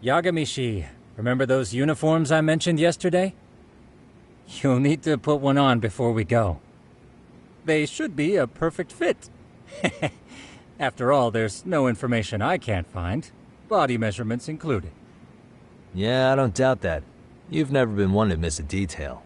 Yagamishi, remember those uniforms I mentioned yesterday? You'll need to put one on before we go. They should be a perfect fit. After all, there's no information I can't find, body measurements included. Yeah, I don't doubt that. You've never been one to miss a detail.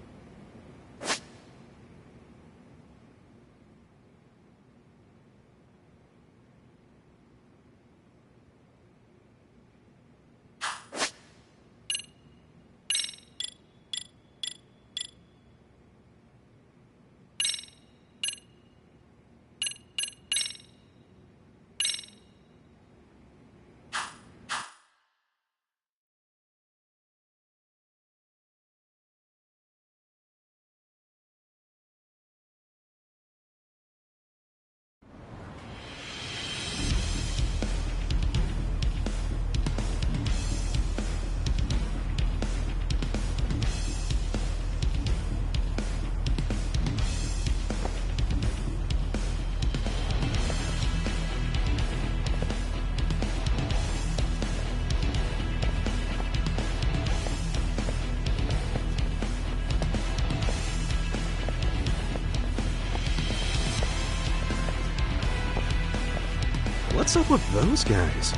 What's up with those guys?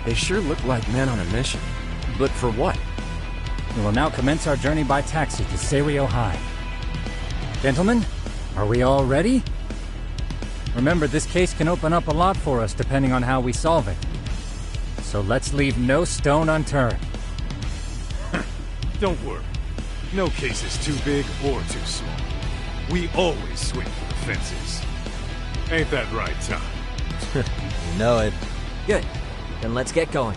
They sure look like men on a mission. But for what? We will now commence our journey by taxi to Seiryo High. Gentlemen, are we all ready? Remember, this case can open up a lot for us depending on how we solve it. So let's leave no stone unturned. Don't worry. No case is too big or too small. We always swing for the fences. Ain't that right, Tom? You know it. Good. Then let's get going.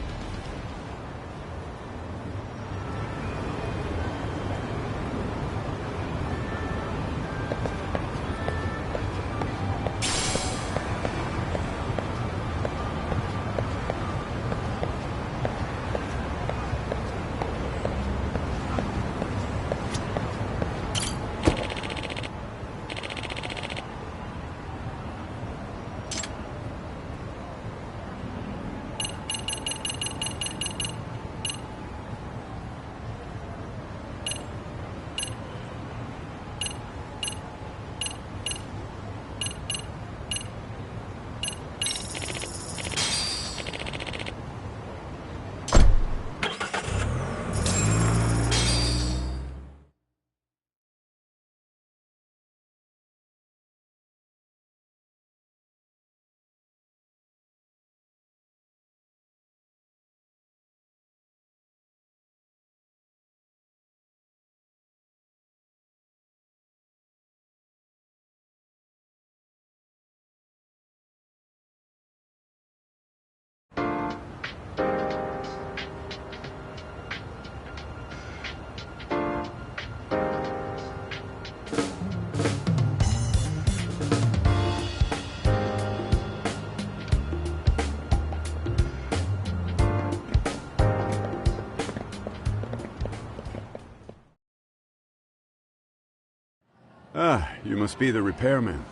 Ah, you must be the repairman.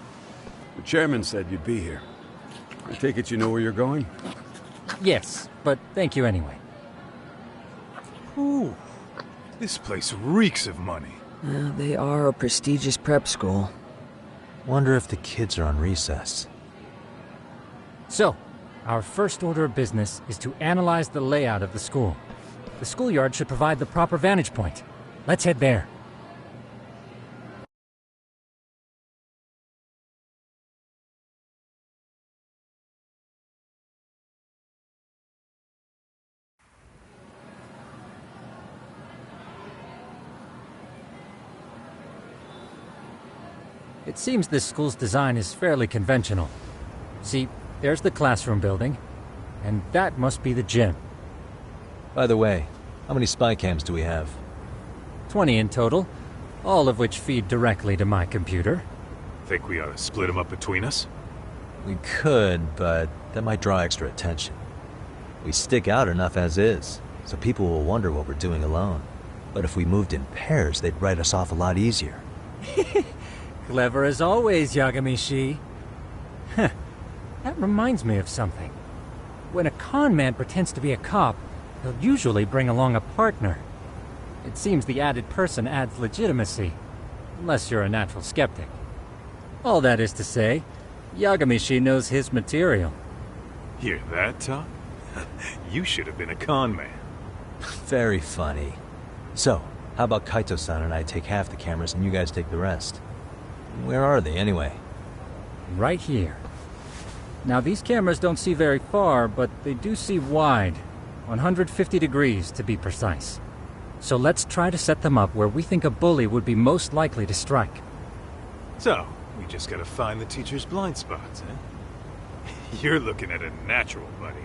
The chairman said you'd be here. I take it you know where you're going? Yes, but thank you anyway. Ooh, this place reeks of money. They are a prestigious prep school. Wonder if the kids are on recess. So, our first order of business is to analyze the layout of the school. The schoolyard should provide the proper vantage point. Let's head there. It seems this school's design is fairly conventional. See, there's the classroom building, and that must be the gym. By the way, how many spy cams do we have? 20 in total, all of which feed directly to my computer. Think we ought to split them up between us? We could, but that might draw extra attention. We stick out enough as is, so people will wonder what we're doing alone. But if we moved in pairs, they'd write us off a lot easier. Clever as always, Yagamishi. That reminds me of something. When a con man pretends to be a cop, He'll usually bring along a partner. It seems the added person adds legitimacy, unless you're a natural skeptic. All that is to say, Yagamishi knows his material. Hear that, Tom? You should have been a con man. Very funny. So, how about Kaito-san and I take half the cameras and you guys take the rest? Where are they, anyway? Right here. Now, these cameras don't see very far, but they do see wide. 150 degrees, to be precise. So let's try to set them up where we think a bully would be most likely to strike. So, we just gotta find the teacher's blind spots, eh? You're looking at a natural, buddy.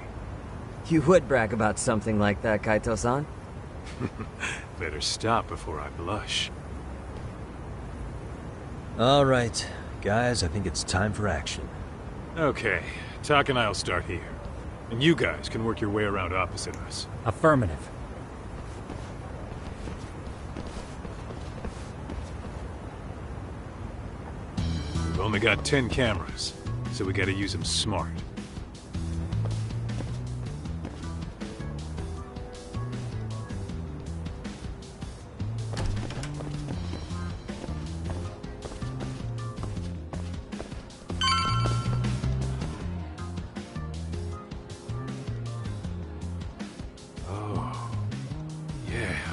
You would brag about something like that, Kaito-san. Better stop before I blush. Alright, guys, I think it's time for action. Okay, Tak and I'll start here. And you guys can work your way around opposite us. Affirmative. We've only got 10 cameras, so we gotta use them smart.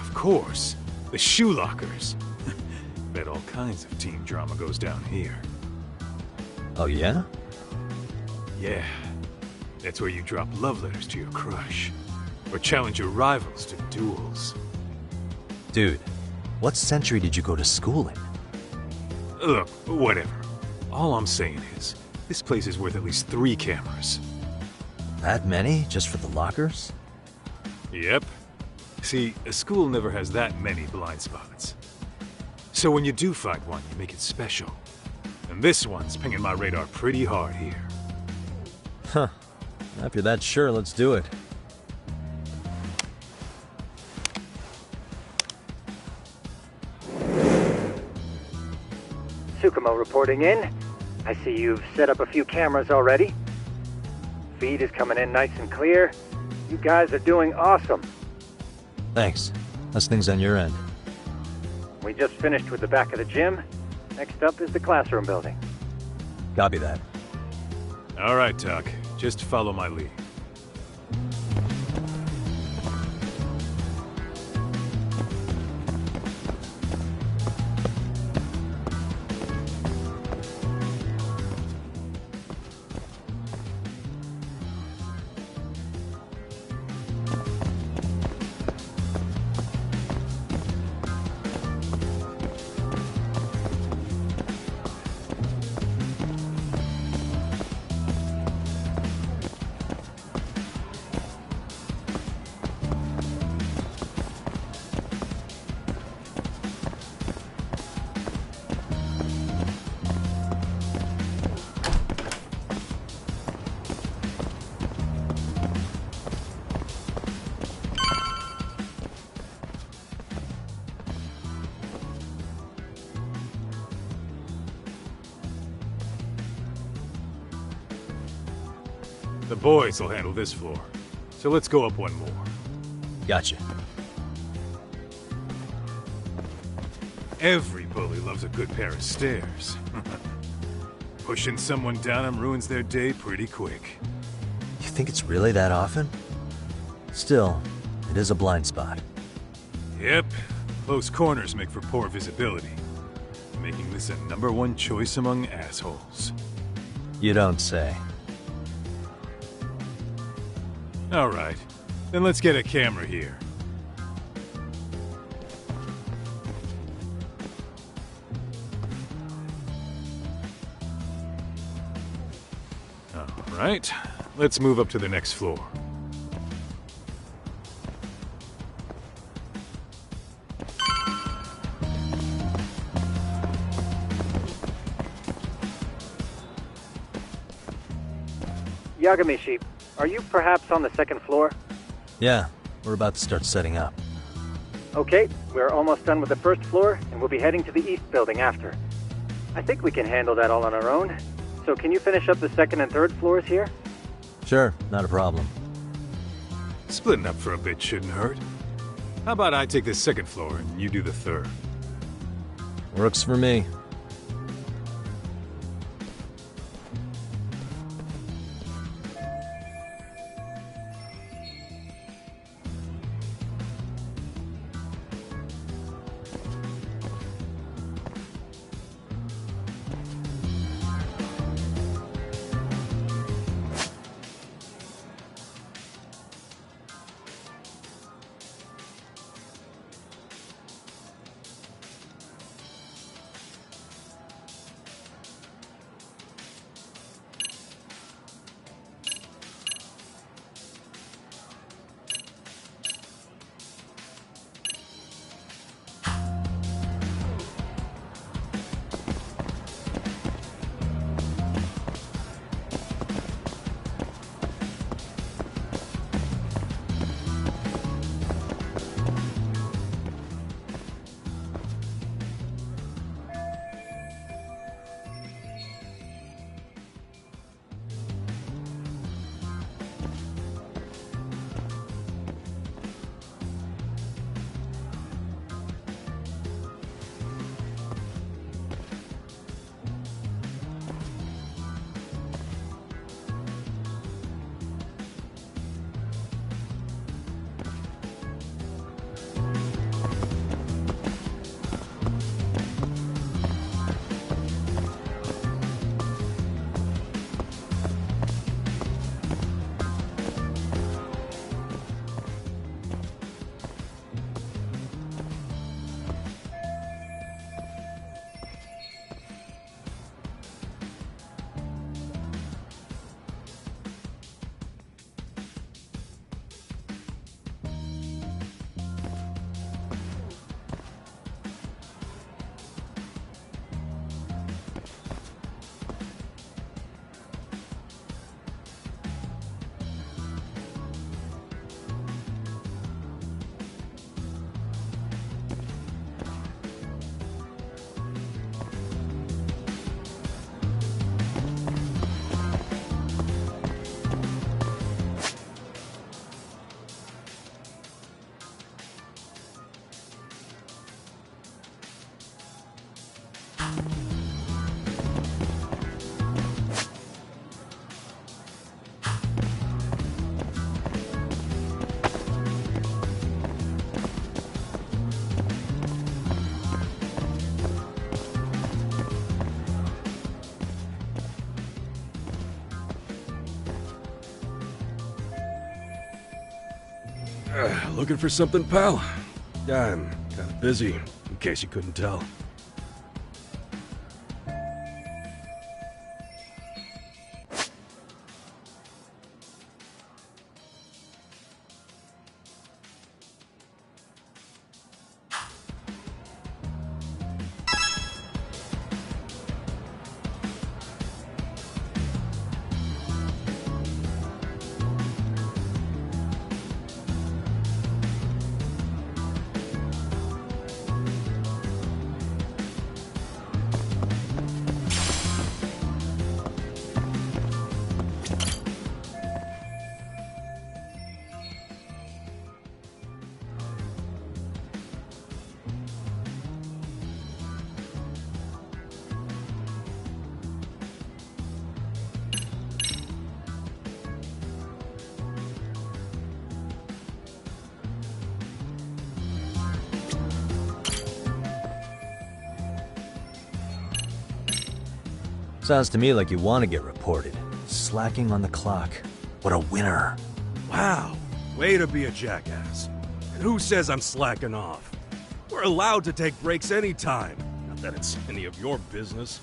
Of course, the shoe lockers. Bet all kinds of teen drama goes down here. Oh, yeah? Yeah, that's where you drop love letters to your crush. Or challenge your rivals to duels. Dude, what century did you go to school in? Look, whatever. All I'm saying is, this place is worth at least 3 cameras. That many, just for the lockers? Yep. See, a school never has that many blind spots. So when you do find one, you make it special. And this one's pinging my radar pretty hard here. Huh. If you're that sure, let's do it. Tsukumo reporting in. I see you've set up a few cameras already. Feed is coming in nice and clear. You guys are doing awesome. Thanks. How's things on your end? We just finished with the back of the gym. Next up is the classroom building. Copy that. All right, Tak. Just follow my lead. The boys will handle this floor. So let's go up one more. Gotcha. Every bully loves a good pair of stairs. Pushing someone down them ruins their day pretty quick. You think it's really that often? Still, it is a blind spot. Yep. Close corners make for poor visibility. Making this a #1 choice among assholes. You don't say. Alright. Then let's get a camera here. Alright. Let's move up to the next floor. Yagamishi, are you perhaps on the second floor? Yeah, we're about to start setting up. Okay, we're almost done with the first floor, and we'll be heading to the east building after. I think we can handle that all on our own. So can you finish up the second and third floors here? Sure, not a problem. Splitting up for a bit shouldn't hurt. How about I take the second floor and you do the third? Works for me. Looking for something, pal? I'm kind of busy, in case you couldn't tell. Sounds to me like you want to get reported. Slacking on the clock. What a winner. Wow, way to be a jackass. And who says I'm slacking off? We're allowed to take breaks anytime. Not that it's any of your business.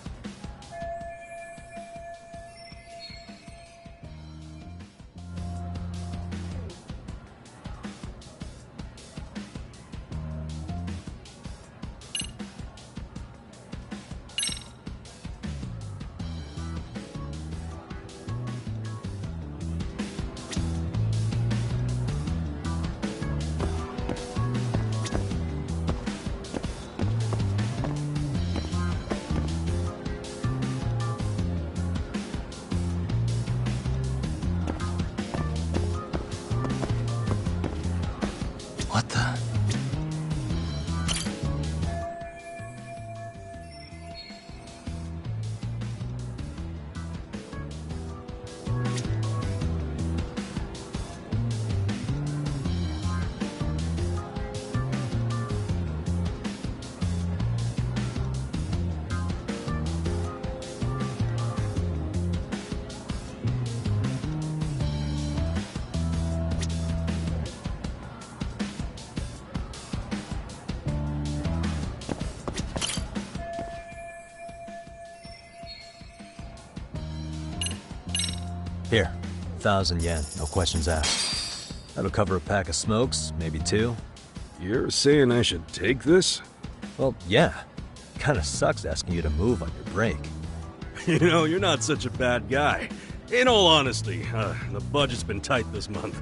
Here, 1,000 yen, no questions asked. That'll cover a pack of smokes, maybe 2. You're saying I should take this? Well, yeah. Kinda sucks asking you to move on your break. You know, you're not such a bad guy. In all honesty, the budget's been tight this month.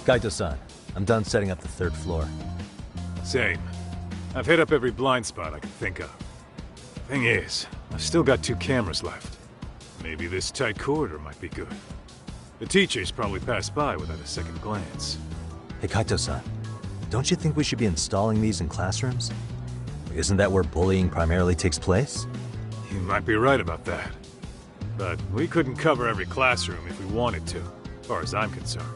Kaito-san, I'm done setting up the 3rd floor. Same. I've hit up every blind spot I can think of. Thing is, I've still got 2 cameras left. Maybe this tight corridor might be good. The teachers probably passed by without a second glance. Hey Kaito-san, don't you think we should be installing these in classrooms? Isn't that where bullying primarily takes place? You might be right about that. But we couldn't cover every classroom if we wanted to, as far as I'm concerned.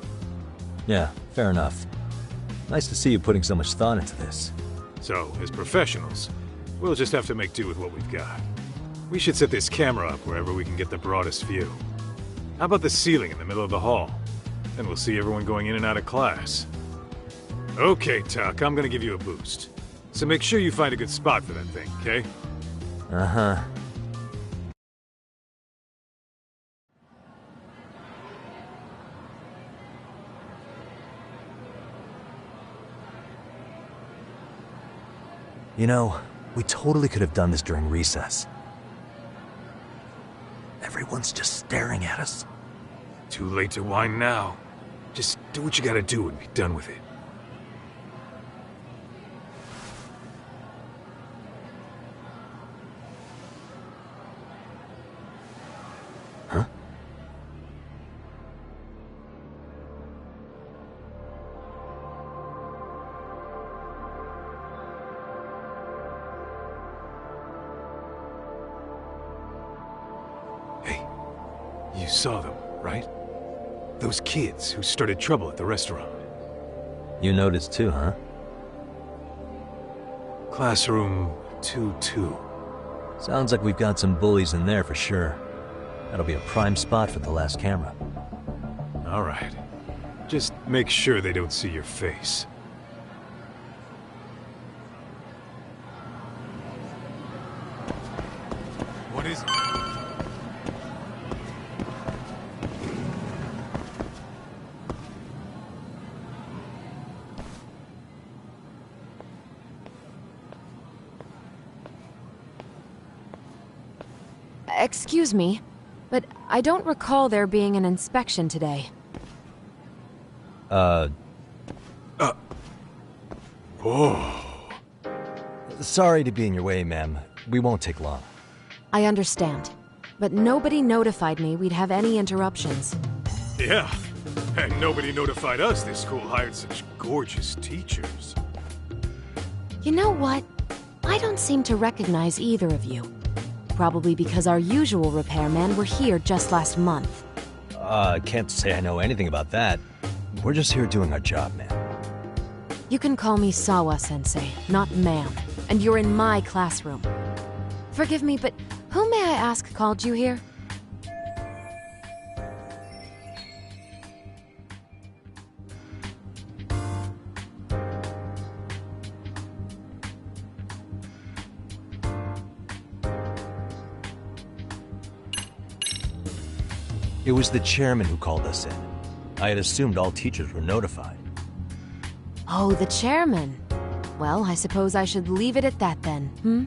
Yeah, fair enough. Nice to see you putting so much thought into this. So, as professionals, we'll just have to make do with what we've got. We should set this camera up wherever we can get the broadest view. How about the ceiling in the middle of the hall? Then we'll see everyone going in and out of class. Okay, Tuck, I'm gonna give you a boost. So make sure you find a good spot for that thing, okay? Uh-huh. You know, we totally could have done this during recess. Everyone's just staring at us. Too late to whine now. Just do what you gotta do and be done with it. Huh? You saw them, right? Those kids who started trouble at the restaurant. You noticed too, huh? Classroom 2-2. Sounds like we've got some bullies in there for sure. That'll be a prime spot for the last camera. All right. Just make sure they don't see your face. What is it? Excuse me, but I don't recall there being an inspection today. Whoa. Sorry to be in your way, ma'am. We won't take long. I understand, but nobody notified me we'd have any interruptions. Yeah, and nobody notified us this school hired such gorgeous teachers. You know what? I don't seem to recognize either of you. Probably because our usual repairmen were here just last month. Can't say I know anything about that. We're just here doing our job, ma'am. You can call me Sawa-sensei, not ma'am, and you're in my classroom. Forgive me, but who may I ask called you here? It was the chairman who called us in. I had assumed all teachers were notified. Oh, the chairman. Well, I suppose I should leave it at that then, hmm?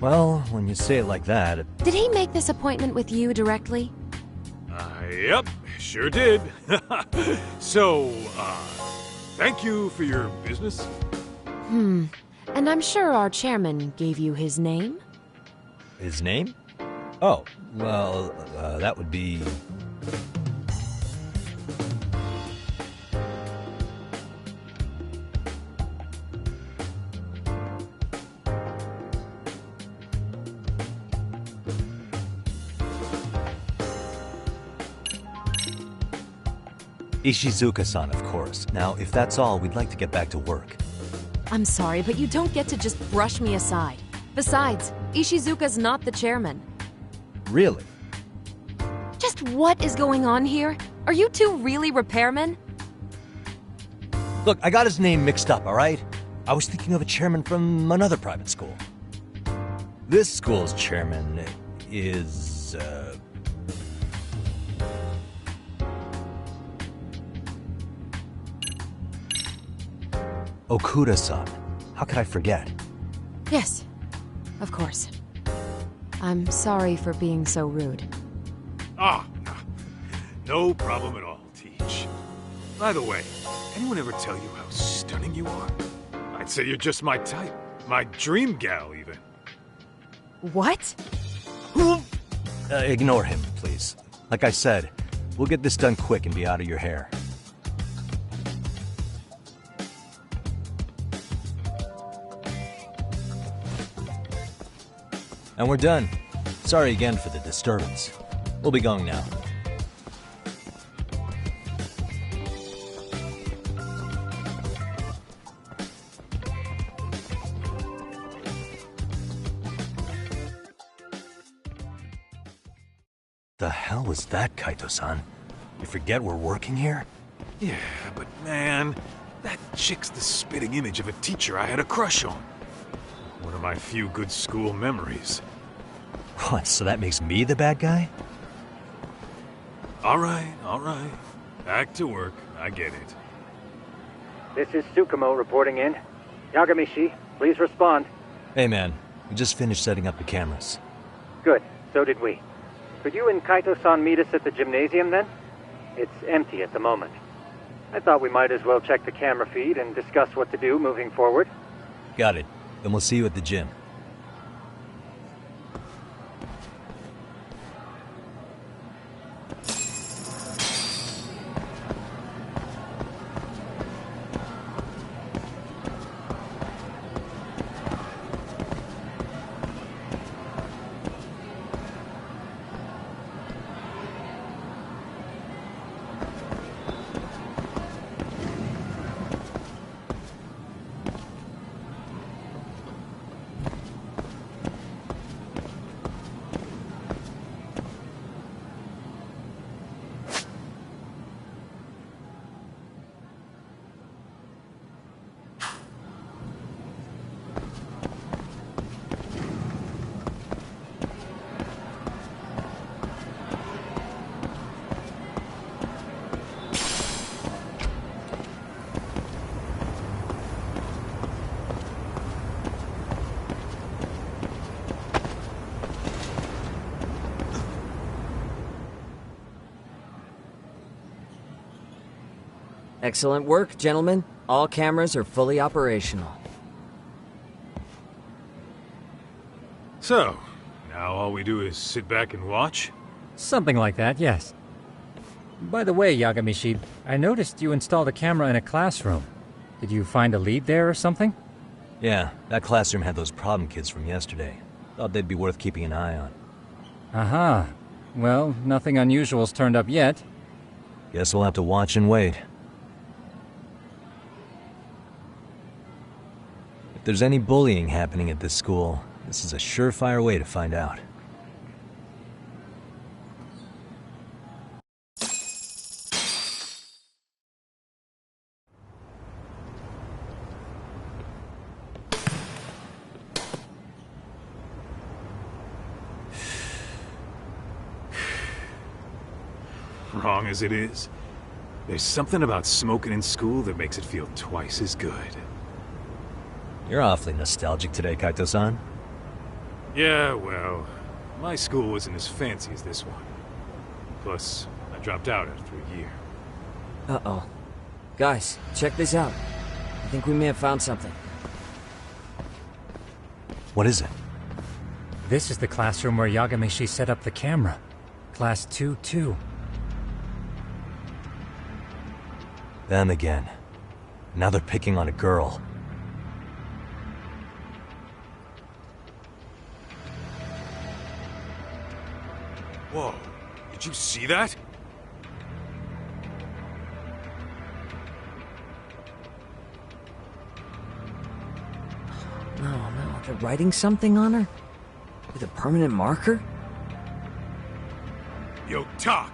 Well, when you say it like that... Did he make this appointment with you directly? Yep, sure did. So, thank you for your business. And I'm sure our chairman gave you his name? His name? Oh, well, that would be... Ishizuka-san, of course. Now, if that's all, we'd like to get back to work. I'm sorry, but you don't get to just brush me aside. Besides, Ishizuka's not the chairman. Really? Just what is going on here? Are you two really repairmen? Look, I got his name mixed up, alright? I was thinking of a chairman from another private school. This school's chairman is, Okuda-san. How could I forget? Yes, of course. I'm sorry for being so rude. Ah, no problem at all, Teach. By the way, anyone ever tell you how stunning you are? I'd say you're just my type. My dream gal, even. What? Ignore him, please. Like I said, we'll get this done quick and be out of your hair. And we're done. Sorry again for the disturbance. We'll be going now. The hell was that, Kaito-san? You forget we're working here? Yeah, but man, that chick's the spitting image of a teacher I had a crush on. One of my few good school memories. What, so that makes me the bad guy? All right. Back to work. I get it. This is Tsukumo reporting in. Yagamishi, please respond. Hey man, we just finished setting up the cameras. Good, so did we. Could you and Kaito-san meet us at the gymnasium then? It's empty at the moment. I thought we might as well check the camera feed and discuss what to do moving forward. Got it. Then we'll see you at the gym. Excellent work, gentlemen. All cameras are fully operational. So, now all we do is sit back and watch? Something like that, yes. By the way, Yagamishi, I noticed you installed a camera in a classroom. Did you find a lead there or something? Yeah, that classroom had those problem kids from yesterday. Thought they'd be worth keeping an eye on. Aha. Well, nothing unusual's turned up yet. Guess we'll have to watch and wait. If there's any bullying happening at this school, this is a surefire way to find out. Wrong as it is, there's something about smoking in school that makes it feel twice as good. You're awfully nostalgic today, Kaito-san. Yeah, well, my school wasn't as fancy as this one. Plus, I dropped out after a year. Uh-oh. Guys, check this out. I think we may have found something. What is it? This is the classroom where Yagamishi set up the camera. Class 2-2. Them again. Now they're picking on a girl. Whoa, did you see that? No, they're writing something on her? With a permanent marker? Yo, Talk,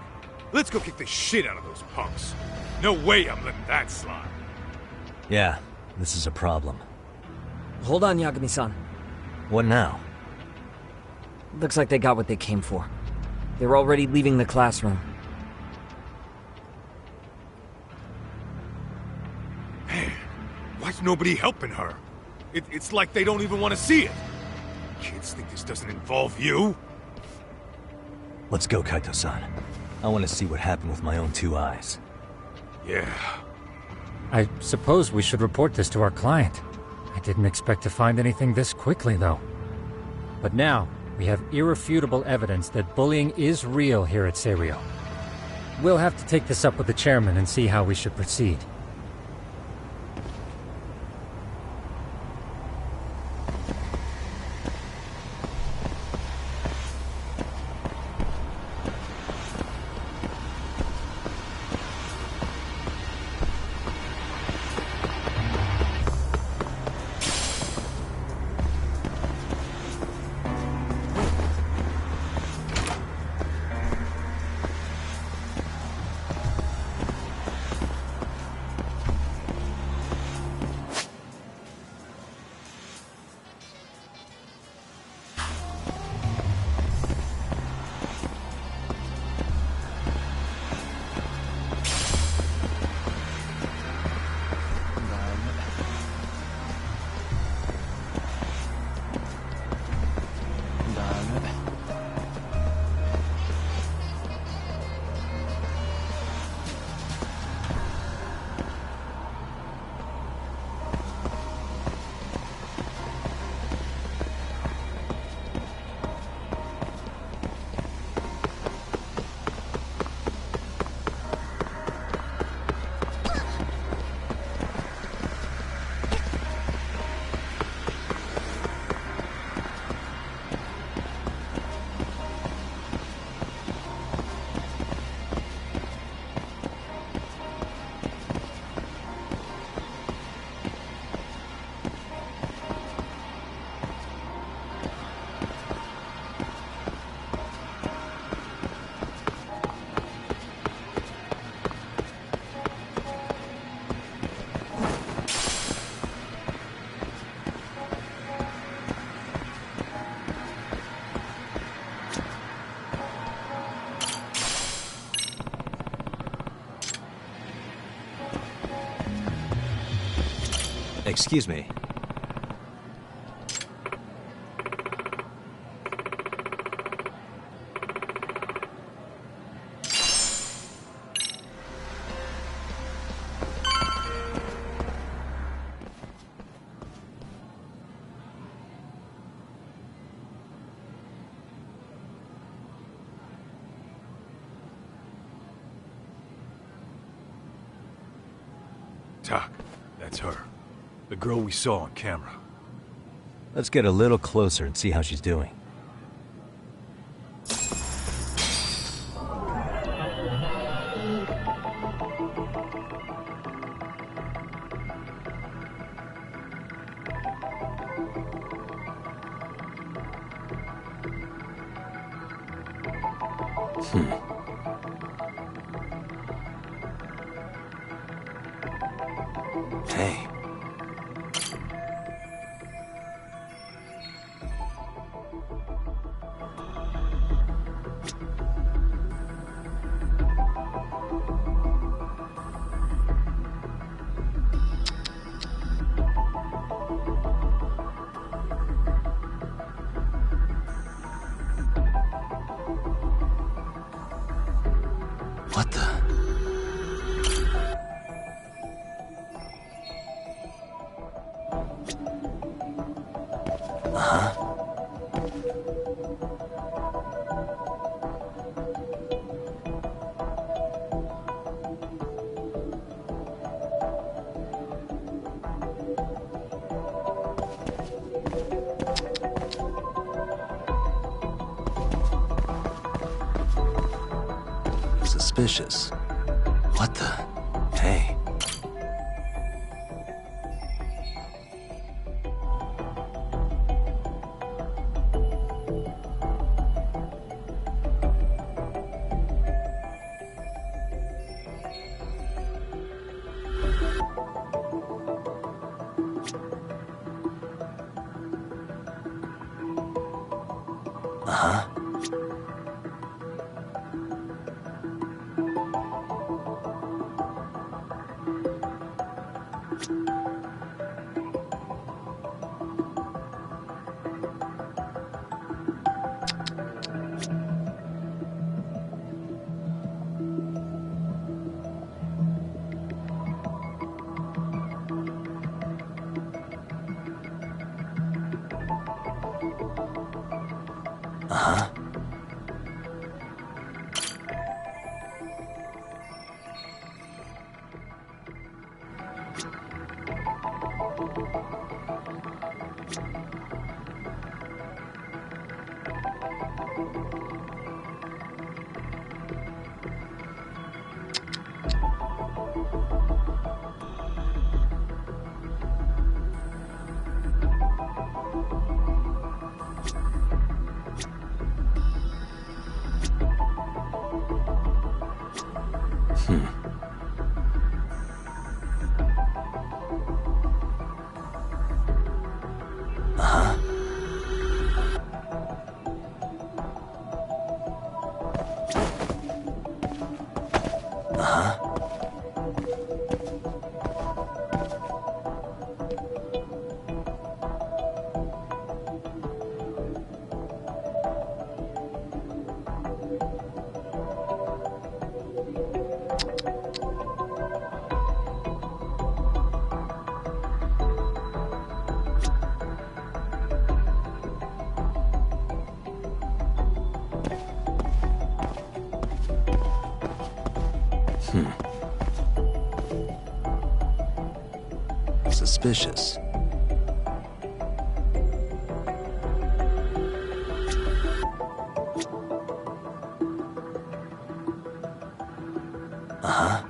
let's go kick the shit out of those punks. No way I'm letting that slide. Yeah, this is a problem. Hold on, Yagami-san. What now? Looks like they got what they came for. They're already leaving the classroom. Man, why's nobody helping her? It's like they don't even want to see it. Kids think this doesn't involve you? Let's go, Kaito-san. I want to see what happened with my own 2 eyes. Yeah. I suppose we should report this to our client. I didn't expect to find anything this quickly, though. But now, we have irrefutable evidence that bullying is real here at Seiryo. We'll have to take this up with the chairman and see how we should proceed. Excuse me. Tak, that's her. The girl we saw on camera. Let's get a little closer and see how she's doing. Hey. Suspicious. What the? Hey. Uh-huh. Uh-huh. Suspicious. Uh-huh.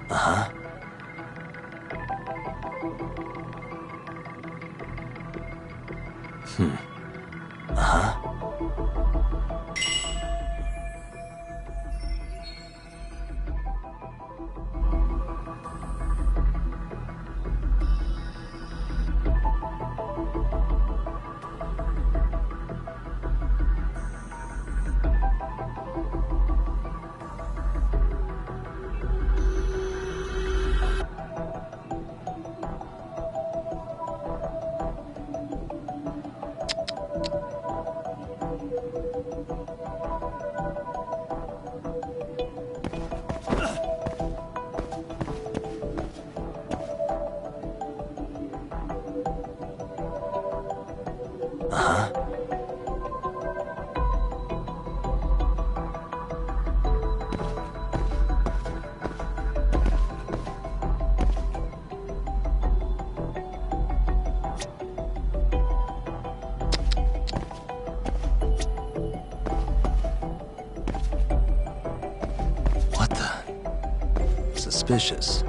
Uh-huh. Uh-huh. What the? Suspicious.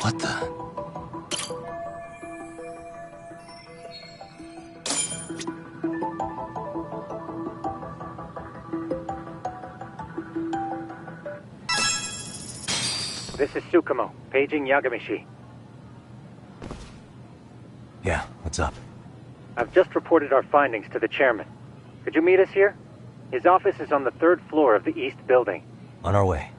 What the? This is Tsukumo, paging Yagamishi. Yeah, what's up? I've just reported our findings to the chairman. Could you meet us here? His office is on the 3rd floor of the east building. On our way.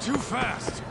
Too fast!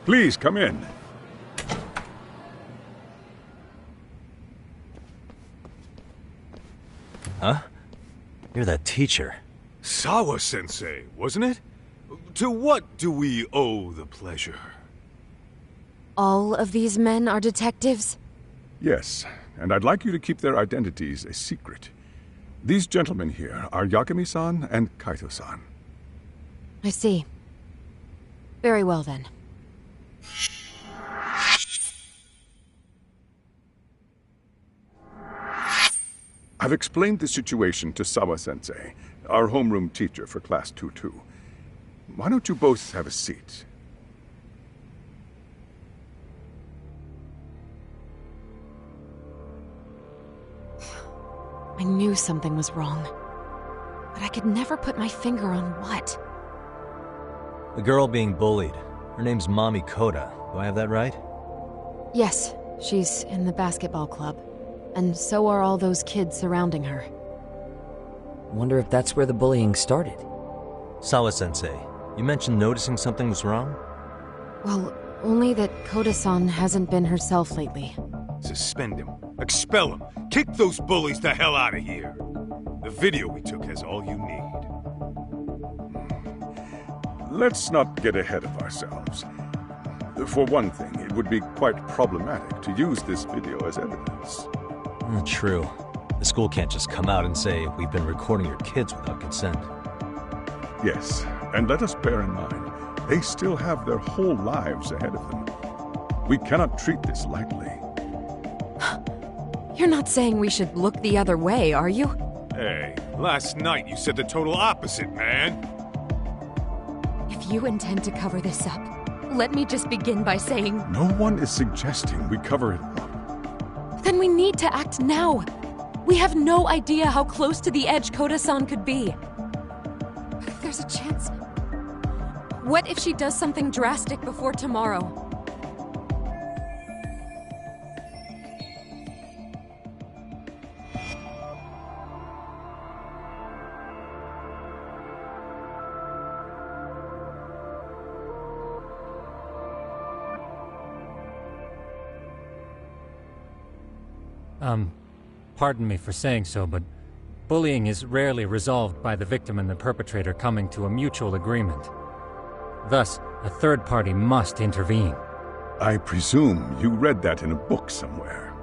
Please, come in. Huh? You're that teacher. Sawa-sensei, wasn't it? To what do we owe the pleasure? All of these men are detectives? Yes, and I'd like you to keep their identities a secret. These gentlemen here are Yagami-san and Kaito-san. I see. Very well, then. I've explained the situation to Sawa-sensei, our homeroom teacher for Class 2-2. Why don't you both have a seat? I knew something was wrong, but I could never put my finger on what. The girl being bullied. Her name's Mami Koda. Do I have that right? Yes, she's in the basketball club. And so are all those kids surrounding her. Wonder if that's where the bullying started. Sawa-sensei, you mentioned noticing something was wrong? Well, only that Koda-san hasn't been herself lately. Suspend him. Expel him. Kick those bullies the hell out of here. The video we took has all you need. Let's not get ahead of ourselves. For one thing, it would be quite problematic to use this video as evidence. True. The school can't just come out and say, we've been recording your kids without consent. Yes, and let us bear in mind, they still have their whole lives ahead of them. We cannot treat this lightly. You're not saying we should look the other way, are you? Hey, last night you said the total opposite, man. If you intend to cover this up, let me just begin by saying... No one is suggesting we cover it up. Then we need to act now. We have no idea how close to the edge Koda-san could be. But if there's a chance... What if she does something drastic before tomorrow? Pardon me for saying so, but bullying is rarely resolved by the victim and the perpetrator coming to a mutual agreement. Thus, a third party must intervene. I presume you read that in a book somewhere.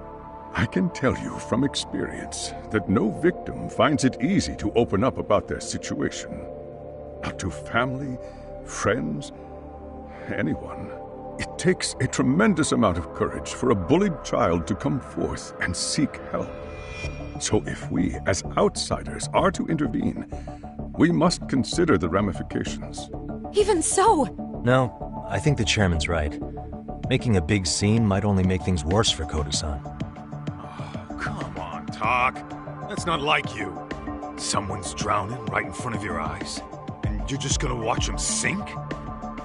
I can tell you from experience that no victim finds it easy to open up about their situation. Not to family, friends, anyone. It takes a tremendous amount of courage for a bullied child to come forth and seek help. So if we, as outsiders, are to intervene, we must consider the ramifications. Even so! No, I think the chairman's right. Making a big scene might only make things worse for Koda-san. Oh, come on, Tak. That's not like you. Someone's drowning right in front of your eyes, and you're just gonna watch him sink?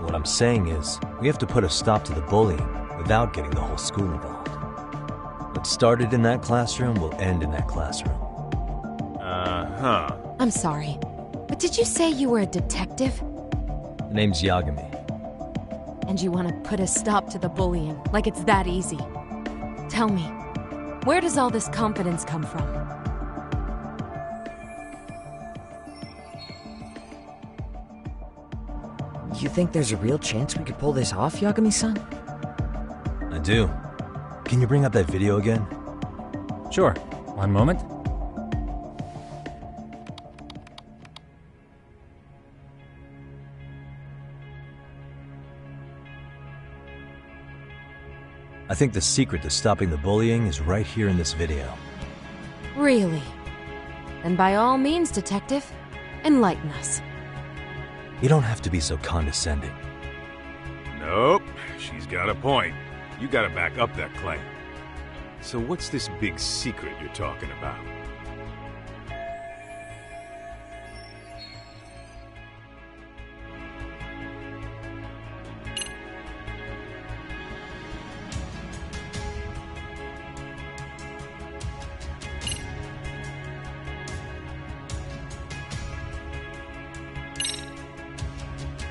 What I'm saying is, we have to put a stop to the bullying without getting the whole school involved. What started in that classroom will end in that classroom. Uh-huh. I'm sorry, but did you say you were a detective? The name's Yagami. And you want to put a stop to the bullying, like it's that easy. Tell me, where does all this confidence come from? You think there's a real chance we could pull this off, Yagami-san? I do. Can you bring up that video again? Sure. One moment. I think the secret to stopping the bullying is right here in this video. Really? Then by all means, detective, enlighten us. You don't have to be so condescending. Nope, she's got a point. You gotta back up that claim. So what's this big secret you're talking about?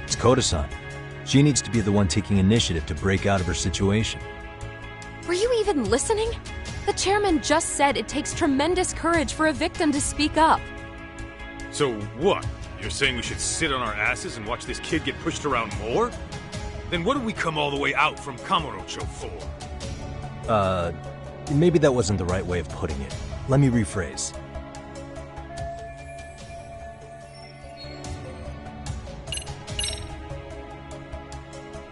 It's Koda-san. She needs to be the one taking initiative to break out of her situation. Were you even listening? The chairman just said it takes tremendous courage for a victim to speak up. So what? You're saying we should sit on our asses and watch this kid get pushed around more? Then what did we come all the way out from Kamurocho for? Maybe that wasn't the right way of putting it. Let me rephrase.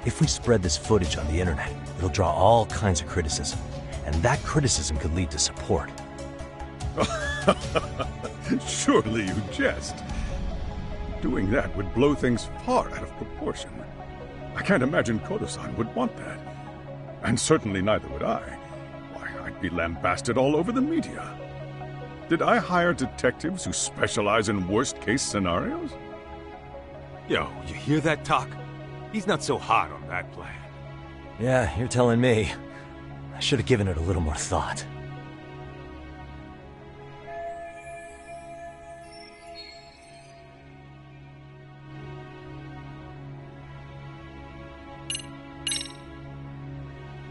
If we spread this footage on the internet, it'll draw all kinds of criticism, and that criticism could lead to support. Surely you jest. Doing that would blow things far out of proportion. I can't imagine Koda-san would want that. And certainly neither would I. Why, I'd be lambasted all over the media. Did I hire detectives who specialize in worst-case scenarios? Yo, you hear that, Tak? He's not so hot on that plan. Yeah, you're telling me. I should have given it a little more thought.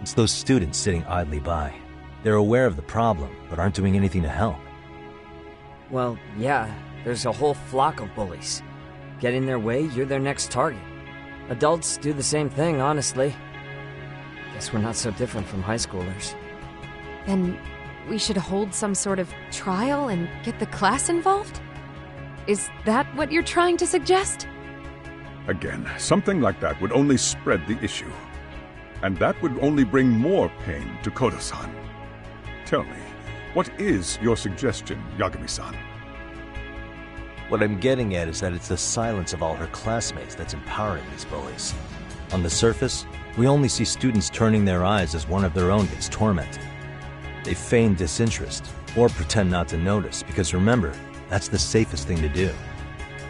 It's those students sitting idly by. They're aware of the problem, but aren't doing anything to help. Well, yeah, there's a whole flock of bullies. Get in their way, you're their next target. Adults do the same thing, honestly. Guess we're not so different from high schoolers. Then we should hold some sort of trial and get the class involved? Is that what you're trying to suggest? Again, something like that would only spread the issue. And that would only bring more pain to Koda-san. Tell me, what is your suggestion, Yagami-san? What I'm getting at is that it's the silence of all her classmates that's empowering these bullies. On the surface, we only see students turning their eyes as one of their own gets tormented. They feign disinterest, or pretend not to notice, because remember, that's the safest thing to do.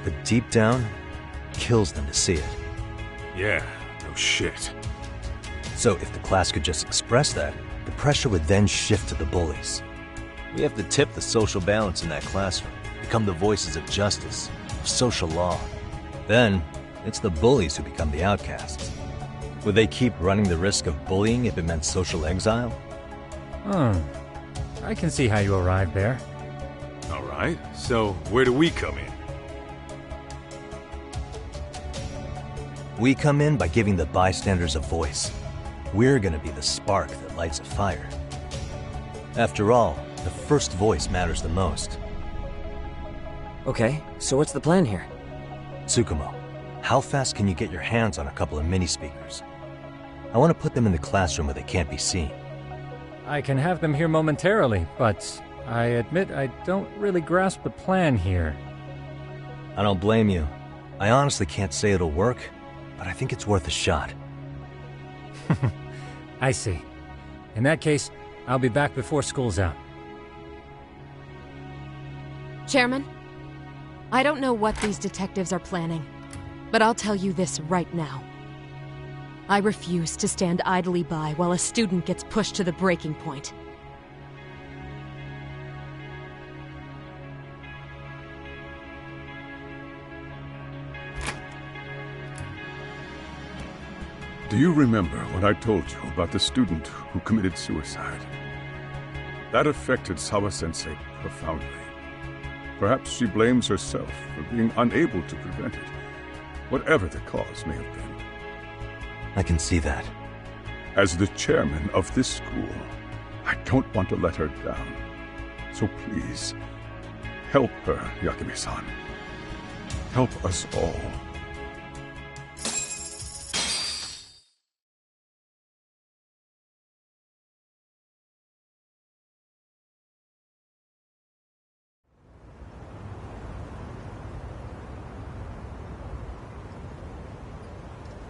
But deep down, it kills them to see it. Yeah, no shit. So if the class could just express that, the pressure would then shift to the bullies. We have to tip the social balance in that classroom, become the voices of justice, of social law. Then, it's the bullies who become the outcasts. Would they keep running the risk of bullying if it meant social exile? I can see how you arrived there. All right, so where do we come in? We come in by giving the bystanders a voice. We're gonna be the spark that lights a fire. After all, the first voice matters the most. Okay, so what's the plan here? Tsukumo, how fast can you get your hands on a couple of mini speakers? I want to put them in the classroom where they can't be seen. I can have them here momentarily, but I admit I don't really grasp the plan here. I don't blame you. I honestly can't say it'll work, but I think it's worth a shot. I see. In that case, I'll be back before school's out. Chairman, I don't know what these detectives are planning, but I'll tell you this right now. I refuse to stand idly by while a student gets pushed to the breaking point. Do you remember when I told you about the student who committed suicide? That affected Sawa-sensei profoundly. Perhaps she blames herself for being unable to prevent it, whatever the cause may have been. I can see that. As the chairman of this school, I don't want to let her down. So please, help her, Yakime-san. Help us all.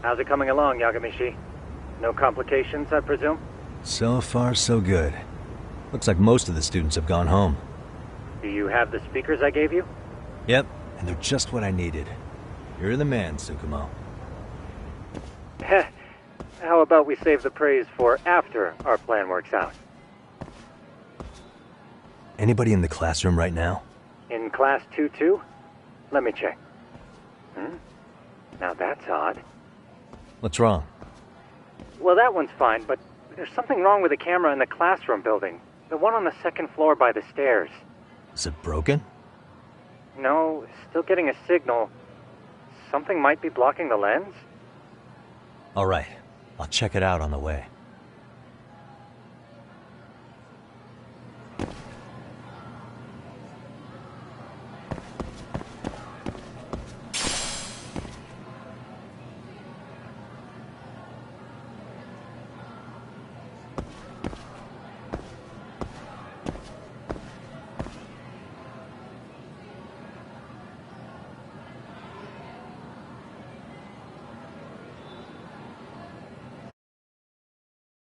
How's it coming along, Yagami-shi? No complications, I presume? So far, so good. Looks like most of the students have gone home. Do you have the speakers I gave you? Yep, and they're just what I needed. You're the man, Tsukumo. Heh. How about we save the praise for after our plan works out? Anybody in the classroom right now? In class 2-2? Let me check. Now that's odd. What's wrong? Well, that one's fine, but there's something wrong with the camera in the classroom building. The one on the second floor by the stairs. Is it broken? No, still getting a signal. Something might be blocking the lens? All right, I'll check it out on the way.